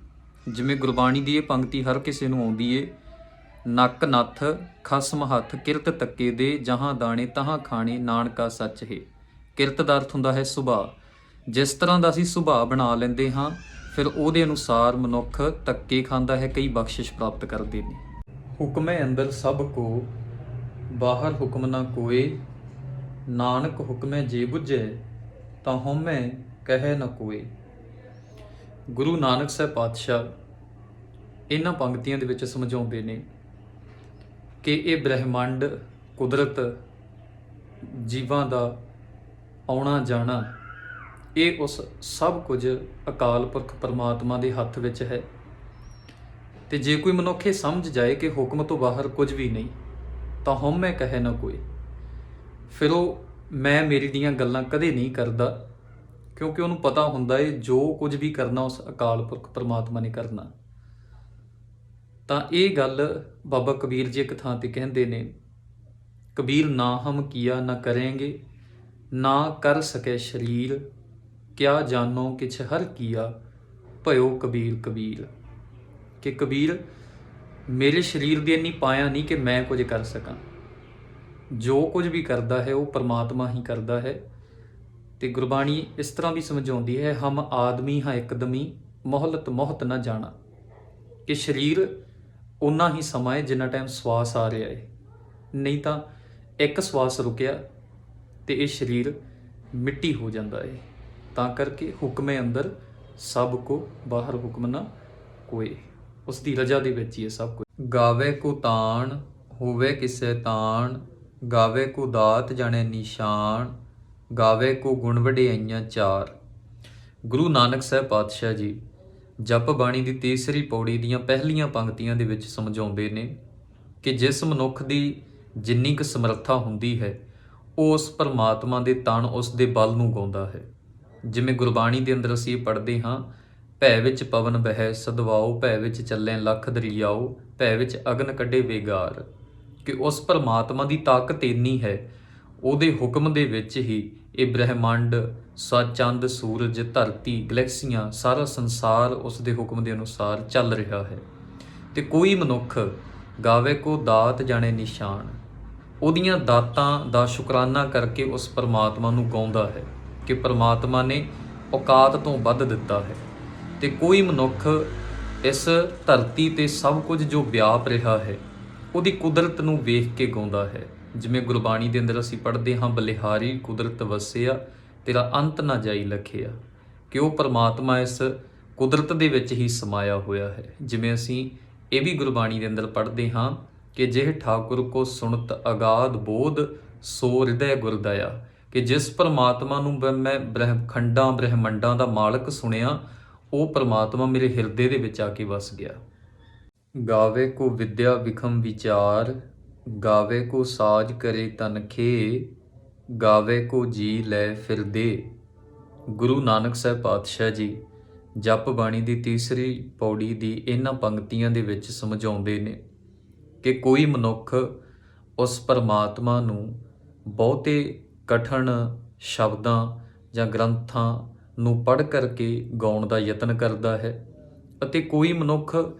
ਜਿਵੇਂ ਗੁਰਬਾਣੀ ਦੀ ਇਹ ਪੰਕਤੀ ਹਰ ਕਿਸੇ ਨੂੰ ਆਉਂਦੀ ਏ, ਨੱਕ ਨੱਥ ਖਸਮ ਹੱਥ ਕਿਰਤ ਤੱਕੇ ਦੇ, ਜਹਾਂ ਦਾਣੇ ਤਹਾਂ ਖਾਣੇ ਨਾਨਕਾ ਸੱਚ ਹੈ। ਕਿਰਤ ਦਾ ਅਰਥ ਹੁੰਦਾ ਹੈ ਸੁਭਾਅ। ਜਿਸ ਤਰ੍ਹਾਂ ਦਾ ਅਸੀਂ ਸੁਭਾਅ ਬਣਾ ਲੈਂਦੇ ਹਾਂ ਫਿਰ ਉਹਦੇ ਅਨੁਸਾਰ ਮਨੁੱਖ ਧੱਕੇ ਖਾਂਦਾ ਹੈ, ਕਈ ਬਖਸ਼ਿਸ਼ ਪ੍ਰਾਪਤ ਕਰਦੇ ਨੇ। ਹੁਕਮੇ ਅੰਦਰ ਸਭ ਕੋ ਬਾਹਰ ਹੁਕਮ ਨਾ ਕੋਏ, ਨਾਨਕ ਹੁਕਮੇ ਜੇ ਬੁੱਝੇ ਤਾਂ ਹਉਮੈ ਕਹੈ ਨਾ ਕੋਏ। ਗੁਰੂ ਨਾਨਕ ਸਾਹਿਬ ਪਾਤਸ਼ਾਹ ਇਹਨਾਂ ਪੰਕਤੀਆਂ ਦੇ ਵਿੱਚ ਸਮਝਾਉਂਦੇ ਨੇ ਕਿ ਇਹ ਬ੍ਰਹਿਮੰਡ, ਕੁਦਰਤ, ਜੀਵਾਂ ਦਾ ਆਉਣਾ ਜਾਣਾ, ਇਹ ਉਸ ਸਭ ਕੁਝ ਅਕਾਲ ਪੁਰਖ ਪਰਮਾਤਮਾ ਦੇ ਹੱਥ ਵਿੱਚ ਹੈ। ਤੇ ਜੇ ਕੋਈ ਮਨੁੱਖ ਇਹ ਸਮਝ ਜਾਏ ਕਿ ਹੁਕਮ ਤੋਂ ਬਾਹਰ ਕੁਝ ਵੀ ਨਹੀਂ, ਤਾਂ ਹਉਮੈ ਕਹੈ ਨਾ ਕੋਈ, ਫਿਰ ਉਹ ਮੈਂ ਮੇਰੀ ਦੀਆਂ ਗੱਲਾਂ ਕਦੇ ਨਹੀਂ ਕਰਦਾ, ਕਿਉਂਕਿ ਉਹਨੂੰ ਪਤਾ ਹੁੰਦਾ ਹੈ ਜੋ ਕੁਝ ਵੀ ਕਰਨਾ ਉਸ ਅਕਾਲ ਪੁਰਖ ਪਰਮਾਤਮਾ ਨੇ ਕਰਨਾ। ਤਾਂ ਇਹ ਗੱਲ ਬਾਬਾ ਕਬੀਰ ਜੀ ਇੱਕ ਥਾਂ ਤੇ ਕਹਿੰਦੇ ਨੇ, ਕਬੀਰ ਨਾ ਹਮ ਕੀਆ ਨਾ ਕਰਾਂਗੇ, ਨਾ ਕਰ ਸਕੇ ਸ਼ਰੀਰ, ਕਿਆ ਜਾਨੋ ਕਿਛ ਹਰ ਕੀਆ, ਭਇਓ ਕਬੀਰ ਕਬੀਰ। ਕਿ ਕਬੀਰ ਮੇਰੇ ਸਰੀਰ ਦੀ ਇੰਨੀ ਪਾਇਆ ਨਹੀਂ ਕਿ ਮੈਂ ਕੁਝ ਕਰ ਸਕਾਂ, ਜੋ ਕੁਝ ਵੀ ਕਰਦਾ ਹੈ ਉਹ ਪਰਮਾਤਮਾ ਹੀ ਕਰਦਾ ਹੈ। ਤੇ ਗੁਰਬਾਣੀ ਇਸ ਤਰ੍ਹਾਂ ਵੀ ਸਮਝਾਉਂਦੀ ਹੈ, ਹਮ ਆਦਮੀ ਹਾਂ ਇੱਕਦਮੀ ਮੋਹਲਤ ਮੋਹਤ ਨਾ ਜਾਣਾ। ਕਿ ਸਰੀਰ ਓਨਾ ਹੀ ਸਮਾਂ ਹੈ ਜਿੰਨਾ ਟਾਈਮ ਸਵਾਸ ਆ ਰਿਹਾ ਹੈ, ਨਹੀਂ ਤਾਂ ਇੱਕ ਸਵਾਸ ਰੁਕਿਆ ਤੇ ਇਹ ਸਰੀਰ ਮਿੱਟੀ ਹੋ ਜਾਂਦਾ ਹੈ। ਤਾਂ ਕਰਕੇ ਹੁਕਮੇ ਅੰਦਰ ਸਭ ਕੋ ਬਾਹਰ ਹੁਕਮ ਨਾ ਕੋਏ, ਉਸ ਦੀ ਰਜਾ ਦੇ ਵਿੱਚ ਹੀ ਇਹ ਸਭ ਕੁਝ। ਗਾਵੇ ਕੋ ਤਾਣ ਹੋਵੇ ਕਿਸੇ ਤਾਣ, ਗਾਵੇ ਕੋ ਦਾਤ ਜਾਣੇ ਨਿਸ਼ਾਨ, ਗਾਵੇ ਕੋ ਗੁਣ ਵਡਿਆਈਆਂ ਚਾਰ। ਗੁਰੂ ਨਾਨਕ ਸਾਹਿਬ ਪਾਤਸ਼ਾਹ ਜੀ ਜਪ ਬਾਣੀ ਦੀ ਤੀਸਰੀ ਪੌੜੀ ਦੀਆਂ ਪਹਿਲੀਆਂ ਪੰਕਤੀਆਂ ਦੇ ਵਿੱਚ ਸਮਝਾਉਂਦੇ ਨੇ ਕਿ ਜਿਸ ਮਨੁੱਖ ਦੀ ਜਿੰਨੀ ਕੁ ਸਮਰੱਥਾ ਹੁੰਦੀ ਹੈ ਉਹ ਉਸ ਪਰਮਾਤਮਾ ਦੇ ਤਣ, ਉਸ ਦੇ ਬਲ ਨੂੰ ਗਾਉਂਦਾ ਹੈ। ਜਿਵੇਂ ਗੁਰਬਾਣੀ ਦੇ ਅੰਦਰ ਅਸੀਂ ਪੜ੍ਹਦੇ ਹਾਂ, ਭੈ ਵਿੱਚ ਪਵਨ ਬਹੈ ਸਦਵਾਓ, ਭੈ ਵਿੱਚ ਚੱਲੇ ਲੱਖ ਦਰਿਆਓ, ਭੈ ਵਿੱਚ ਅਗਨ ਕੱਢੇ ਵੇਗਾਰ। ਕਿ ਉਸ ਪਰਮਾਤਮਾ ਦੀ ਤਾਕਤ ਇੰਨੀ ਹੈ, ਉਹਦੇ ਹੁਕਮ ਦੇ ਵਿੱਚ ਹੀ ਇਹ ਬ੍ਰਹਿਮੰਡ, ਚੰਦ, ਸੂਰਜ, ਧਰਤੀ, ਗਲੈਕਸੀਆਂ, ਸਾਰਾ ਸੰਸਾਰ ਉਸ ਦੇ ਹੁਕਮ ਦੇ ਅਨੁਸਾਰ ਚੱਲ ਰਿਹਾ ਹੈ। ਤੇ ਕੋਈ ਮਨੁੱਖ ਗਾਵੇ ਕੋ ਦਾਤ ਜਾਣੇ ਨਿਸ਼ਾਨ, ਉਹਦੀਆਂ ਦਾਤਾਂ ਦਾ ਸ਼ੁਕਰਾਨਾ ਕਰਕੇ ਉਸ ਪਰਮਾਤਮਾ ਨੂੰ ਗਾਉਂਦਾ ਹੈ ਕਿ ਪਰਮਾਤਮਾ ਨੇ ਔਕਾਤ ਤੋਂ ਵੱਧ ਦਿੱਤਾ ਹੈ। ਤੇ ਕੋਈ ਮਨੁੱਖ ਇਸ ਧਰਤੀ ਤੇ ਸਭ ਕੁਝ ਜੋ ਵਿਆਪ ਰਿਹਾ ਹੈ ਉਹਦੀ ਕੁਦਰਤ ਨੂੰ ਵੇਖ ਕੇ ਗਾਉਂਦਾ ਹੈ। ਜਿਵੇਂ ਗੁਰਬਾਣੀ ਦੇ ਅੰਦਰ ਅਸੀਂ ਪੜ੍ਹਦੇ ਹਾਂ, ਬਲਿਹਾਰੀ ਕੁਦਰਤ ਵਸਿਆ ਤੇਰਾ ਅੰਤ ਨਾ ਜਾਈ ਲਖਿਆ। ਕਿ ਉਹ ਪਰਮਾਤਮਾ ਇਸ ਕੁਦਰਤ ਦੇ ਵਿੱਚ ਹੀ ਸਮਾਇਆ ਹੋਇਆ ਹੈ। ਜਿਵੇਂ ਅਸੀਂ ਇਹ ਵੀ ਗੁਰਬਾਣੀ ਦੇ ਅੰਦਰ ਪੜ੍ਹਦੇ ਹਾਂ ਕਿ ਜਿਹ ਠਾਕੁਰ ਕੋ ਸੁਣਤ ਅਗਾਧ ਬੋਧ ਸੋ ਹਿਰਦੈ ਗੁਰਦਇਆ। ਕਿ ਜਿਸ ਪਰਮਾਤਮਾ ਨੂੰ ਮੈਂ ਖੰਡਾਂ ਬ੍ਰਹਿਮੰਡਾਂ ਦਾ ਮਾਲਕ ਸੁਣਿਆ, ਉਹ ਪਰਮਾਤਮਾ ਮੇਰੇ ਹਿਰਦੇ ਦੇ ਵਿੱਚ ਆ ਕੇ ਵਸ ਗਿਆ। ਗਾਵੇ ਕੋ ਵਿਦਿਆ ਵਿਖਮ ਵਿਚਾਰ, ਗਾਵੇ ਕੋ ਸਾਜ ਕਰੇ ਤਨਖੇ, ਗਾਵੇ ਕੋ ਜੀ ਲੈ ਫਿਰਦੇ। ਗੁਰੂ ਨਾਨਕ ਸਾਹਿਬ ਪਾਤਸ਼ਾਹ ਜੀ ਜਪ ਬਾਣੀ ਦੀ ਤੀਸਰੀ ਪੌੜੀ ਦੀ ਇਹਨਾਂ ਪੰਕਤੀਆਂ ਦੇ ਵਿੱਚ ਸਮਝਾਉਂਦੇ ਨੇ ਕਿ ਕੋਈ ਮਨੁੱਖ ਉਸ ਪਰਮਾਤਮਾ ਨੂੰ ਬਹੁਤੇ ਕਠਿਨ ਸ਼ਬਦਾਂ ਜਾਂ ਗ੍ਰੰਥਾਂ ਨੂੰ ਪੜ੍ਹ ਕਰਕੇ ਗਾਉਣ ਦਾ ਯਤਨ ਕਰਦਾ ਹੈ, ਅਤੇ ਕੋਈ ਮਨੁੱਖ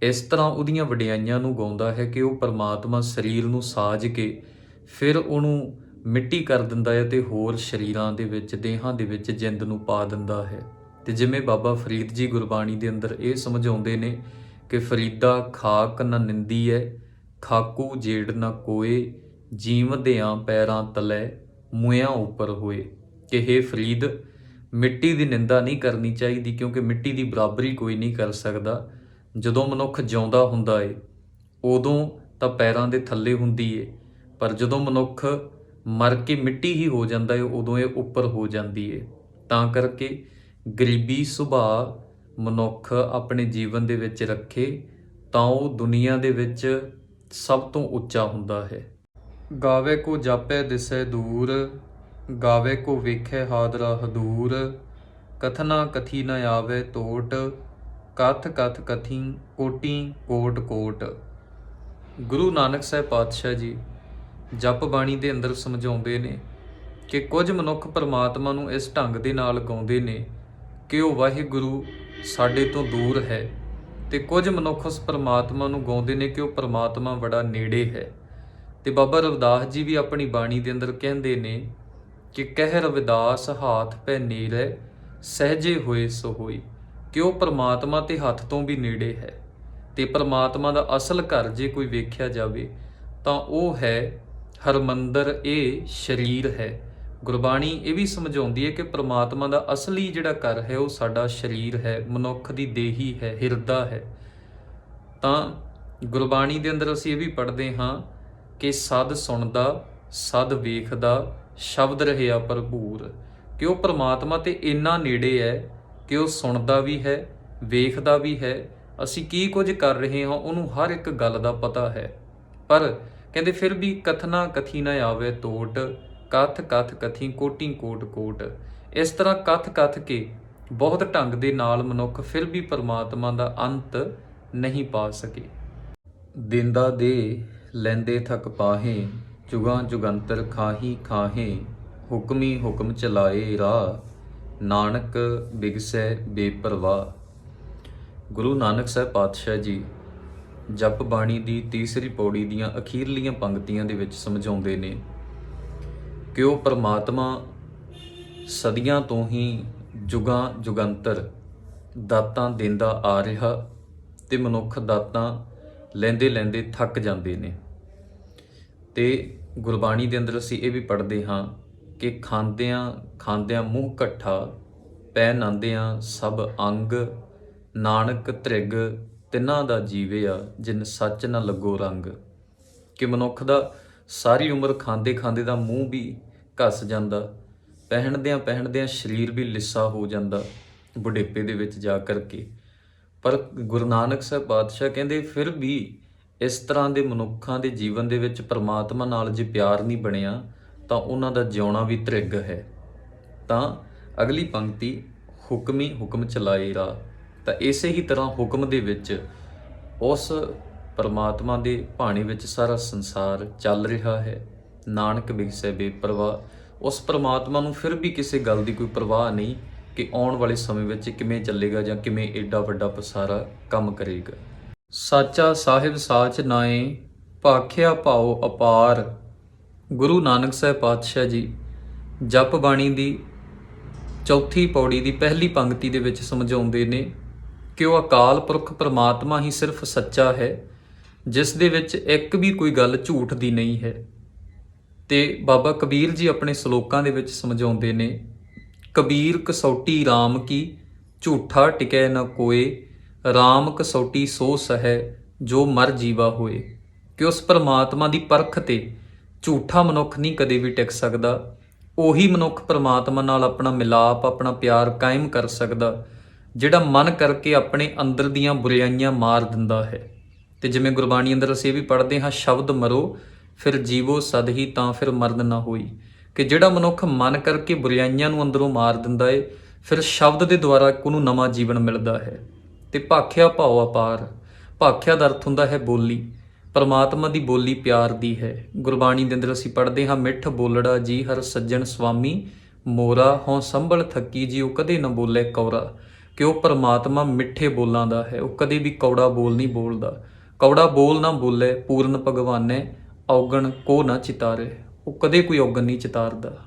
ਇਸ ਤਰ੍ਹਾਂ ਉਹਦੀਆਂ ਵਡਿਆਈਆਂ ਨੂੰ ਗਾਉਂਦਾ ਹੈ ਕਿ ਉਹ ਪਰਮਾਤਮਾ ਸਰੀਰ ਨੂੰ ਸਾਜ ਕੇ ਫਿਰ ਉਹਨੂੰ ਮਿੱਟੀ ਕਰ ਦਿੰਦਾ ਹੈ ਤੇ ਹੋਰ ਸਰੀਰਾਂ ਦੇ ਵਿੱਚ, ਦੇਹਾਂ ਦੇ ਵਿੱਚ ਜਿੰਦ ਨੂੰ ਪਾ ਦਿੰਦਾ ਹੈ। ਤੇ ਜਿਵੇਂ ਬਾਬਾ ਫਰੀਦ ਜੀ ਗੁਰਬਾਣੀ ਦੇ ਅੰਦਰ ਇਹ ਸਮਝਾਉਂਦੇ ਨੇ ਕਿ ਫਰੀਦਾ ਖਾਕ ਨਾ ਨਿੰਦੀ ਹੈ, ਖਾਕੂ ਜੇੜ ਨਾ ਕੋਏ, ਜੀਵਦਿਆਂ ਪੈਰਾਂ ਤਲੇ ਮੂੰਹਾਂ ਉੱਪਰ ਹੋਏ। ਕਿ ਹੇ ਫਰੀਦ, ਮਿੱਟੀ ਦੀ ਨਿੰਦਾ ਨਹੀਂ ਕਰਨੀ ਚਾਹੀਦੀ, ਕਿਉਂਕਿ ਮਿੱਟੀ ਦੀ ਬਰਾਬਰੀ ਕੋਈ ਨਹੀਂ ਕਰ ਸਕਦਾ। ਜਦੋਂ ਮਨੁੱਖ ਜਿਉਂਦਾ ਹੁੰਦਾ ਏ ਉਦੋਂ ਤਾਂ ਪੈਰਾਂ ਦੇ ਥੱਲੇ ਹੁੰਦੀ ਏ, ਪਰ ਜਦੋਂ ਮਨੁੱਖ ਮਰ ਕੇ ਮਿੱਟੀ ਹੀ ਹੋ ਜਾਂਦਾ ਏ ਉਦੋਂ ਇਹ ਉੱਪਰ ਹੋ ਜਾਂਦੀ ਏ। ਤਾਂ ਕਰਕੇ ਗਰੀਬੀ ਸੁਭਾਅ ਮਨੁੱਖ ਆਪਣੇ ਜੀਵਨ ਦੇ ਵਿੱਚ ਰੱਖੇ ਤਾਂ ਉਹ ਦੁਨੀਆ ਦੇ ਵਿੱਚ ਸਭ ਤੋਂ ਉੱਚਾ ਹੁੰਦਾ ਹੈ। ਗਾਵੇ ਕੋ ਜਾਪੈ ਦਿਸੈ ਦੂਰ, ਗਾਵੇ ਕੋ ਵੇਖੈ ਹਾਦਰਾ ਹਦੂਰ, ਕਥਨਾ ਕਥੀ ਨ ਆਵੇ ਤੋਟ, ਕਥ ਕਥ ਕਥੀ ਕੋਟੀ ਕੋਟ ਕੋਟ। ਗੁਰੂ ਨਾਨਕ ਸਾਹਿਬ ਪਾਤਸ਼ਾਹ ਜੀ ਜਪ ਬਾਣੀ ਦੇ ਅੰਦਰ ਸਮਝਾਉਂਦੇ ਨੇ ਕਿ ਕੁਝ ਮਨੁੱਖ ਪਰਮਾਤਮਾ ਨੂੰ ਇਸ ਢੰਗ ਦੇ ਨਾਲ ਗਾਉਂਦੇ ਨੇ ਕਿ ਉਹ ਵਾਹਿਗੁਰੂ ਸਾਡੇ ਤੋਂ ਦੂਰ ਹੈ, ਤੇ ਕੁਝ ਮਨੁੱਖ ਉਸ ਪਰਮਾਤਮਾ ਨੂੰ ਗਾਉਂਦੇ ਨੇ ਕਿ ਉਹ ਪਰਮਾਤਮਾ ਬੜਾ ਨੇੜੇ ਹੈ। ਤੇ ਬਾਬਾ ਰਵਿਦਾਸ ਜੀ ਵੀ ਆਪਣੀ ਬਾਣੀ ਦੇ ਅੰਦਰ ਕਹਿੰਦੇ ਨੇ ਕਿ ਕਹਿ ਰਵਿਦਾਸ ਹਾਥ ਪੈ ਨੇੜੇ, ਸਹਿਜੇ ਹੋਏ ਸੋ ਹੋਈ। ਕਿ ਉਹ ਪਰਮਾਤਮਾ ਤੇ ਹੱਥ ਤੋਂ ਵੀ ਨੇੜੇ ਹੈ। ਤੇ ਪਰਮਾਤਮਾ ਦਾ ਅਸਲ ਘਰ ਜੇ ਕੋਈ ਵੇਖਿਆ ਜਾਵੇ ਤਾਂ ਉਹ ਹੈ ਹਰਮੰਦਰ, ਇਹ ਸਰੀਰ ਹੈ। ਗੁਰਬਾਣੀ ਇਹ ਵੀ ਸਮਝਾਉਂਦੀ ਹੈ ਕਿ ਪਰਮਾਤਮਾ ਦਾ ਅਸਲੀ ਜਿਹੜਾ ਘਰ ਹੈ ਉਹ ਸਾਡਾ ਸਰੀਰ ਹੈ, ਮਨੁੱਖ ਦੀ ਦੇਹੀ ਹੈ, ਹਿਰਦਾ ਹੈ। ਤਾਂ ਗੁਰਬਾਣੀ ਦੇ ਅੰਦਰ ਅਸੀਂ ਇਹ ਵੀ ਪੜ੍ਹਦੇ ਹਾਂ ਕਿ ਸਦ ਸੁਣਦਾ, ਸਦ ਵੇਖਦਾ, ਸ਼ਬਦ ਰਹਿਆ ਭਰਪੂਰ। ਕਿ ਉਹ ਪਰਮਾਤਮਾ ਤੇ ਇੰਨਾ ਨੇੜੇ ਹੈ ਕਿ ਉਹ ਸੁਣਦਾ ਵੀ ਹੈ, ਵੇਖਦਾ ਵੀ ਹੈ, ਅਸੀਂ ਕੀ ਕੁਝ ਕਰ ਰਹੇ ਹਾਂ ਉਹਨੂੰ ਹਰ ਇੱਕ ਗੱਲ ਦਾ ਪਤਾ ਹੈ। ਪਰ ਕਹਿੰਦੇ ਫਿਰ ਵੀ ਕਥਨਾ ਕਥੀ ਨਾ ਆਵੇ ਤੋਟ, ਕਥ ਕਥ ਕਥੀ ਕੋਟੀ ਕੋਟ ਕੋਟ। ਇਸ ਤਰ੍ਹਾਂ ਕਥ ਕਥ ਕੇ ਬਹੁਤ ਢੰਗ ਦੇ ਨਾਲ ਮਨੁੱਖ ਫਿਰ ਵੀ ਪਰਮਾਤਮਾ ਦਾ ਅੰਤ ਨਹੀਂ ਪਾ ਸਕੇ। ਦਿੰਦਾ ਦੇ ਲੈਂਦੇ ਥਕ ਪਾਹੇ, ਜੁਗਾਂ ਜੁਗੰਤਰ ਖਾਹੀ ਖਾਹੇ, ਹੁਕਮੀ ਹੁਕਮ ਚਲਾਏ ਰਾਹ, ਨਾਨਕ ਬਿਗਸੈ ਬੇਪਰਵਾਹ। ਗੁਰੂ ਨਾਨਕ ਸਾਹਿਬ ਪਾਤਸ਼ਾਹ ਜੀ ਜਪ ਬਾਣੀ ਦੀ ਤੀਸਰੀ ਪੌੜੀ ਦੀਆਂ ਅਖੀਰਲੀਆਂ ਪੰਕਤੀਆਂ ਦੇ ਵਿੱਚ ਸਮਝਾਉਂਦੇ ਨੇ ਕਿ ਉਹ ਪਰਮਾਤਮਾ ਸਦੀਆਂ ਤੋਂ ਹੀ ਜੁਗਾਂ ਜੁਗੰਤਰ ਦਾਤਾਂ ਦਿੰਦਾ ਆ ਰਿਹਾ, ਤੇ ਮਨੁੱਖ ਦਾਤਾਂ ਲੈਂਦੇ ਲੈਂਦੇ ਥੱਕ ਜਾਂਦੇ ਨੇ। ਤੇ ਗੁਰਬਾਣੀ ਦੇ ਅੰਦਰ ਅਸੀਂ ਇਹ ਵੀ ਪੜ੍ਹਦੇ ਹਾਂ ਕਿ ਖਾਂਦਿਆਂ ਖਾਂਦਿਆਂ ਮੂੰਹ ਇਕੱਠਾ, ਪੈ ਨਾਂਦਿਆਂ ਸਭ ਅੰਗ, ਨਾਨਕ ਧ੍ਰਿਗ ਤਿੰਨਾਂ ਦਾ ਜੀਵਿਆ, ਜਿਨ ਸੱਚ ਨਾ ਲੱਗੋ ਰੰਗ। ਕਿ ਮਨੁੱਖ ਦਾ ਸਾਰੀ ਉਮਰ ਖਾਂਦੇ ਖਾਂਦੇ ਦਾ ਮੂੰਹ ਵੀ ਘਸ ਜਾਂਦਾ, ਪਹਿਨਦਿਆਂ ਸਰੀਰ ਵੀ ਲਿੱਸਾ ਹੋ ਜਾਂਦਾ ਬੁਢੇਪੇ ਦੇ ਵਿੱਚ ਜਾ ਕਰਕੇ। ਪਰ ਗੁਰੂ ਨਾਨਕ ਸਾਹਿਬ ਪਾਤਸ਼ਾਹ ਕਹਿੰਦੇ ਫਿਰ ਵੀ ਇਸ ਤਰ੍ਹਾਂ ਦੇ ਮਨੁੱਖਾਂ ਦੇ ਜੀਵਨ ਦੇ ਵਿੱਚ ਪਰਮਾਤਮਾ ਨਾਲ ਜੇ ਪਿਆਰ ਨਹੀਂ ਬਣਿਆ ਤਾਂ ਉਹਨਾਂ ਦਾ ਜਿਉਣਾ ਵੀ ਤ੍ਰਿਗ ਹੈ। ਤਾਂ ਅਗਲੀ ਪੰਕਤੀ, ਹੁਕਮੀ ਹੁਕਮ ਚਲਾਏ ਰਾ, ਤਾਂ ਇਸੇ ਹੀ ਤਰ੍ਹਾਂ ਹੁਕਮ ਦੇ ਵਿੱਚ ਉਸ ਪਰਮਾਤਮਾ ਦੇ ਭਾਣੇ ਵਿੱਚ ਸਾਰਾ ਸੰਸਾਰ ਚੱਲ ਰਿਹਾ ਹੈ। ਨਾਨਕ ਬਿਗਸੈ ਬੇਪਰਵਾਹ। ਉਸ ਪਰਮਾਤਮਾ ਨੂੰ ਫਿਰ ਵੀ ਕਿਸੇ ਗੱਲ ਦੀ ਕੋਈ ਪਰਵਾਹ ਨਹੀਂ ਕਿ ਆਉਣ ਵਾਲੇ ਸਮੇਂ ਵਿੱਚ ਕਿਵੇਂ ਚੱਲੇਗਾ ਜਾਂ ਕਿਵੇਂ ਏਡਾ ਵੱਡਾ ਪਸਾਰਾ ਕੰਮ ਕਰੇਗਾ। ਸਾਚਾ ਸਾਹਿਬ ਸਾਚ ਨਾਏ, ਭਾਖਿਆ ਭਾਉ ਅਪਾਰ। ਗੁਰੂ ਨਾਨਕ ਸਾਹਿਬ ਪਾਤਸ਼ਾਹ ਜੀ ਜਪ ਬਾਣੀ ਦੀ ਚੌਥੀ ਪੌੜੀ ਦੀ ਪਹਿਲੀ ਪੰਕਤੀ ਦੇ ਵਿੱਚ ਸਮਝਾਉਂਦੇ ਨੇ ਕਿ ਉਹ ਅਕਾਲ ਪੁਰਖ ਪਰਮਾਤਮਾ ਹੀ ਸਿਰਫ ਸੱਚਾ ਹੈ, ਜਿਸ ਦੇ ਵਿੱਚ ਇੱਕ ਵੀ ਕੋਈ ਗੱਲ ਝੂਠ ਦੀ ਨਹੀਂ ਹੈ। ਤੇ ਬਾਬਾ ਕਬੀਰ ਜੀ ਆਪਣੇ ਸ਼ਲੋਕਾਂ ਦੇ ਵਿੱਚ ਸਮਝਾਉਂਦੇ ਨੇ, ਕਬੀਰ ਕਸੌਟੀ RAM ਕੀ, ਝੂਠਾ ਟਿਕੈ ਨ ਕੋਏ, RAM ਕਸੌਟੀ ਸੋ ਸਹੈ, ਜੋ ਮਰ ਜੀਵਾ ਹੋਏ। ਕਿ ਉਸ ਪਰਮਾਤਮਾ ਦੀ ਪਰਖ ਤੇ ਝੂਠਾ ਮਨੁੱਖ ਨਹੀਂ ਕਦੇ ਵੀ ਟਿਕ ਸਕਦਾ। ਉਹੀ ਮਨੁੱਖ ਪਰਮਾਤਮਾ ਨਾਲ ਆਪਣਾ ਮਿਲਾਪ, ਆਪਣਾ ਪਿਆਰ ਕਾਇਮ ਕਰ ਸਕਦਾ ਜਿਹੜਾ ਮਨ ਕਰਕੇ ਆਪਣੇ ਅੰਦਰ ਦੀਆਂ ਬੁਰਾਈਆਂ ਮਾਰ ਦਿੰਦਾ ਹੈ। ਤੇ ਜਿਵੇਂ ਗੁਰਬਾਣੀ ਅੰਦਰ ਅਸੀਂ ਇਹ ਵੀ ਪੜ੍ਹਦੇ ਹਾਂ, ਸ਼ਬਦ ਮਰੋ ਫਿਰ ਜੀਵੋ ਸਦ ਹੀ, ਤਾਂ ਫਿਰ ਮਰਨ ਨਾ ਹੋਈ। ਕਿ ਜਿਹੜਾ ਮਨੁੱਖ ਮਨ ਕਰਕੇ ਬੁਰਾਈਆਂ ਨੂੰ ਅੰਦਰੋਂ ਮਾਰ ਦਿੰਦਾ ਏ, ਫਿਰ ਸ਼ਬਦ ਦੇ ਦੁਆਰਾ ਉਹਨੂੰ ਨਵਾਂ ਜੀਵਨ ਮਿਲਦਾ ਹੈ। ਤੇ ਭਾਖਿਆ ਭਾਉ ਅਪਾਰ, ਭਾਖਿਆ ਦਾ ਅਰਥ ਹੁੰਦਾ ਹੈ ਬੋਲੀ। ਪਰਮਾਤਮਾ ਦੀ ਬੋਲੀ ਪਿਆਰ ਦੀ ਹੈ। ਗੁਰਬਾਣੀ ਦੇ ਅੰਦਰ ਅਸੀਂ ਪੜ੍ਹਦੇ ਹਾਂ, ਮਿੱਠ ਬੋਲੜਾ ਜੀ ਹਰ ਸੱਜਣ ਸੁਆਮੀ, ਮੋਰਾ ਹੋਂ ਸੰਭਲ ਥੱਕੀ ਜੀ, ਉਹ ਕਦੇ ਨਾ ਬੋਲੇ ਕੌੜਾ। ਕਿ ਉਹ ਪਰਮਾਤਮਾ ਮਿੱਠੇ ਬੋਲਾਂ ਦਾ ਹੈ, ਉਹ ਕਦੇ ਵੀ ਕੌੜਾ ਬੋਲ ਨਹੀਂ ਬੋਲਦਾ। ਕੌੜਾ ਬੋਲ ਨਾ ਬੋਲੇ, ਪੂਰਨ ਭਗਵਾਨੇ ਔਗਣ ਕੋ ਨਾ ਚਿਤਾਰੇ। ਉਹ ਕਦੇ ਕੋਈ ਔਗਣ ਨਹੀਂ ਚਿਤਾਰਦਾ।